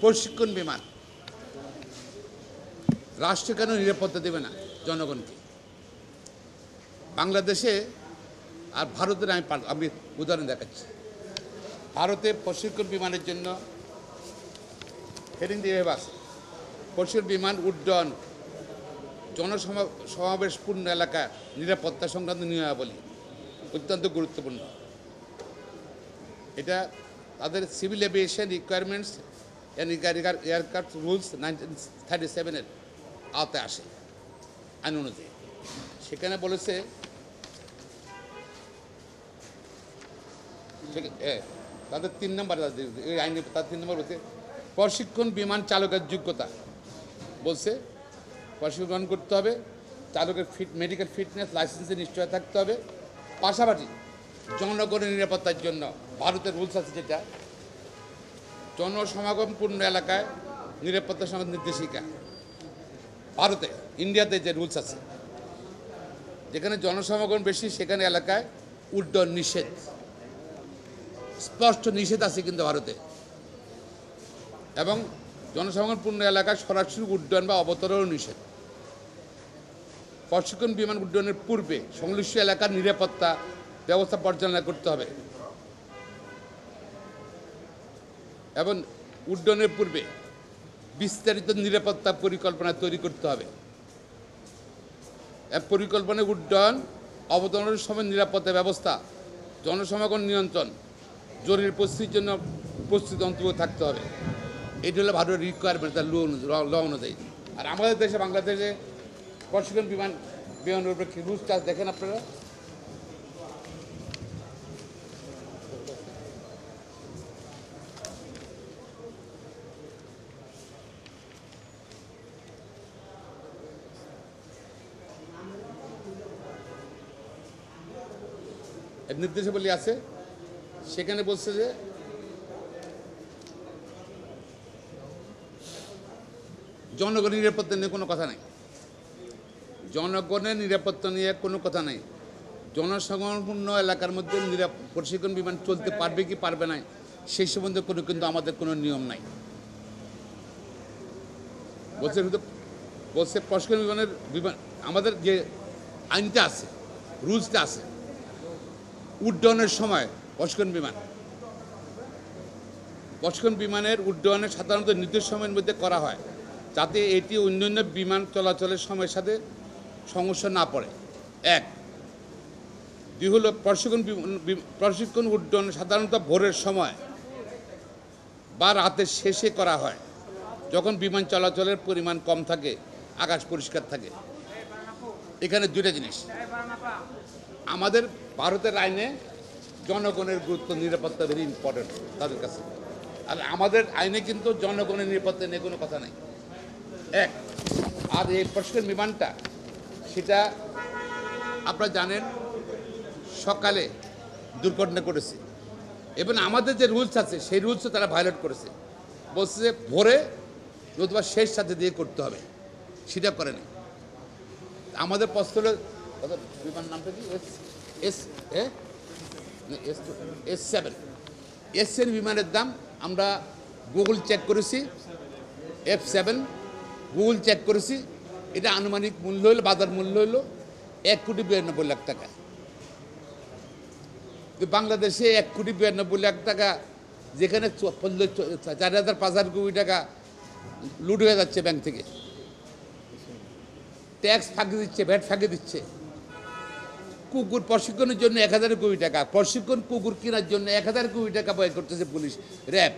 প্রশিক্ষণ বিমান রাষ্ট্র কেন নিরাপত্তা দেবে না জনগণকে? বাংলাদেশে আর ভারতের আমি উদাহরণ দেখাচ্ছি। ভারতে প্রশিক্ষণ বিমানের জন্য হেডিং দিয়ে আছে, প্রশিক্ষণ বিমান উড্ডয়ন জনসমাবেশপূর্ণ এলাকা নিরাপত্তা সংক্রান্ত নিয়মাবলী অত্যন্ত গুরুত্বপূর্ণ। এটা তাদের civil aviation requirements aircraft rules 1937-এর আওতায় আসে আইন অনুযায়ী। সেখানে বলেছে তাদের 3 নম্বর, এই আইনে তার 3 নম্বর বলছে প্রশিক্ষণ বিমান চালকের যোগ্যতা বলছে প্রশিক্ষণ করতে হবে, চালকের মেডিকেল ফিটনেস লাইসেন্সের নিশ্চয়তা থাকতে হবে। পাশাপাশি জনগণের নিরাপত্তার জন্য ভারতের রুলস আছে, যেটা জনসমাগমপূর্ণ এলাকায় নিরাপত্তা সংক্রান্ত নির্দেশিকা। ভারতে ইন্ডিয়াতে যে রুলস আছে, যেখানে জনসমাগম বেশি সেখানে এলাকায় উড্ডয়ন নিষেধ, স্পষ্ট নিষেধ আছে কিন্তু ভারতে। এবং জনসমাগমপূর্ণ এলাকায় সরাসরি উড্ডয়ন বা অবতরণও নিষেধ। প্রশিক্ষণ বিমান উড্ডয়নের পূর্বে সংশ্লিষ্ট এলাকার নিরাপত্তা ব্যবস্থা পর্যালোচনা করতে হবে এবং উড্ডয়নের পূর্বে বিস্তারিত নিরাপত্তা পরিকল্পনা তৈরি করতে হবে। পরিকল্পনায় উড্ডয়ন অবতরণের সময় নিরাপত্তা ব্যবস্থা, জনসমাগম নিয়ন্ত্রণ, জরুরি পরিস্থিতির জন্য প্রস্তুতি অন্তর্ভুক্ত থাকতে হবে। এটি হলো ভারতের রিকোয়ারমেন্ট, তার ল অনুযায়ী। আর আমাদের দেশে বাংলাদেশে প্রশিক্ষণ বিমানের উপরে রুলস চার্জ দেখেন আপনারা। নির্দেশাবলী আছে, সেখানে বলছে যে জনগণের নিরাপত্তা নিয়ে কোনো কথা নেই। জনগণের নিরাপত্তা নিয়ে কোনো কথা নেই। জনসমাগমপূর্ণ এলাকার মধ্যে প্রশিক্ষণ বিমান চলতে পারবে কি পারবে না সেই সম্বন্ধে কিন্তু আমাদের কোনো নিয়ম নাই। বলছে প্রশিক্ষণ বিমান আমাদের যে আইনটা আছে, রুলসটা আছে, উড্ডয়নের সময় প্রশিক্ষণ বিমানের উড্ডয়নের সাধারণত নির্দিষ্ট সময়ের মধ্যে করা হয়, যাতে এটি অন্যান্য বিমান চলাচলের সময়ের সাথে সমস্যা না পড়ে। 1, 2 হলো প্রশিক্ষণ উড্ডয়ন সাধারণত ভোরের সময় বা রাতের শেষে করা হয়, যখন বিমান চলাচলের পরিমাণ কম থাকে, আকাশ পরিষ্কার থাকে। এখানে 2টা জিনিস। আমাদের ভারতের আইনে জনগণের গুরুত্ব, নিরাপত্তা ভেরি ইম্পর্টেন্ট তাদের কাছে। আর আমাদের আইনে কিন্তু জনগণের নিরাপত্তা নিয়ে কোনো কথা নেই। 1, আর এই প্রশিক্ষণ বিমানটা সেটা আপনারা জানেন সকালে দুর্ঘটনা করেছে এবং আমাদের যে রুলস আছে সেই রুলসও তারা ভায়োলেট করেছে। বলছে যে ভোরে নতুবা শেষ সাথে দিয়ে করতে হবে, সেটা করেনি। আমাদের প্রশ্ন বিমান নামটা কি S7 বিমানের দাম আমরা গুগল চেক করেছি, F7 গুগল চেক করেছি, এটা আনুমানিক মূল্য হলো, বাজার মূল্য হলো 1,92,00,000 টাকা। বাংলাদেশে 1,92,00,000 টাকা, যেখানে 4,000-5,000 কোটি টাকা লুট হয়ে যাচ্ছে ব্যাংক থেকে, ট্যাক্স ফাঁকি দিচ্ছে, ভ্যাট ফাঁকি দিচ্ছে। কুকুর প্রশিক্ষণের জন্য 1,000 কোটি টাকা, প্রশিক্ষণ কুকুর কেনার জন্য 1,000 কোটি টাকা ব্যয় করতেছে পুলিশ, র্যাব।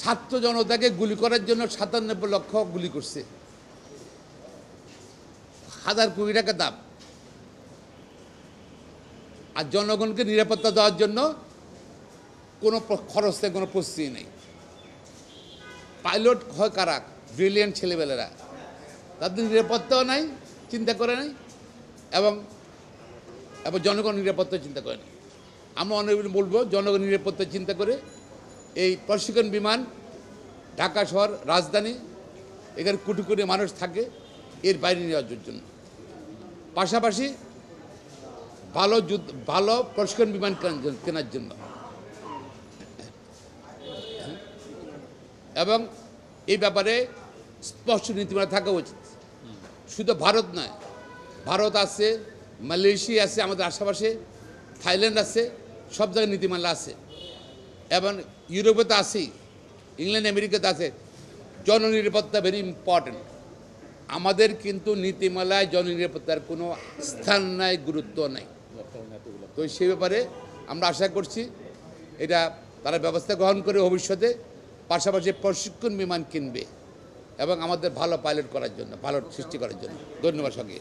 ছাত্র জনতাকে গুলি করার জন্য 97 লক্ষ গুলি করছে, 1,000 কোটি টাকা দাম। আর জনগণকে নিরাপত্তা দেওয়ার জন্য কোনো খরচ নেই, কোনো প্রস্তুতি নেই। পাইলট হয় কারা? ব্রিলিয়ান্ট ছেলেবেলেরা, তাদের নিরাপত্তাও নাই, চিন্তা করে নাই, এবং জনগণ নিরাপত্তা চিন্তা করে নাই। আমরা অনেক বলবো জনগণ নিরাপত্তা চিন্তা করে এই প্রশিক্ষণ বিমান ঢাকা শহর রাজধানী, এখানে কোটি কোটি মানুষ থাকে, এর বাইরে নেওয়ার জন্য। পাশাপাশি ভালো প্রশিক্ষণ বিমান কেনার জন্য। এবং এই ব্যাপারে স্পষ্ট নীতিমালা থাকা উচিত। শুধু ভারত নয়, ভারত আছে, মালয়েশিয়া আছে, আমাদের আশেপাশে থাইল্যান্ড আছে, সব জায়গায় নীতিমালা আছে এবং ইউরোপে তো আছেই, ইংল্যান্ড আমেরিকাতে আছে। জননিরাপত্তা ভেরি ইম্পর্ট্যান্ট। আমাদের কিন্তু নীতিমালায় জননিরাপত্তার কোনো স্থান নাই, গুরুত্ব নাই। তো সেই ব্যাপারে আমরা আশা করছি এটা তারা ব্যবস্থা গ্রহণ করে ভবিষ্যতে পাশাপাশি প্রশিক্ষণ বিমান কিনবে এবং আমাদের ভালো পাইলট করার জন্য, ভালো সৃষ্টি করার জন্য। ধন্যবাদ সঙ্গে।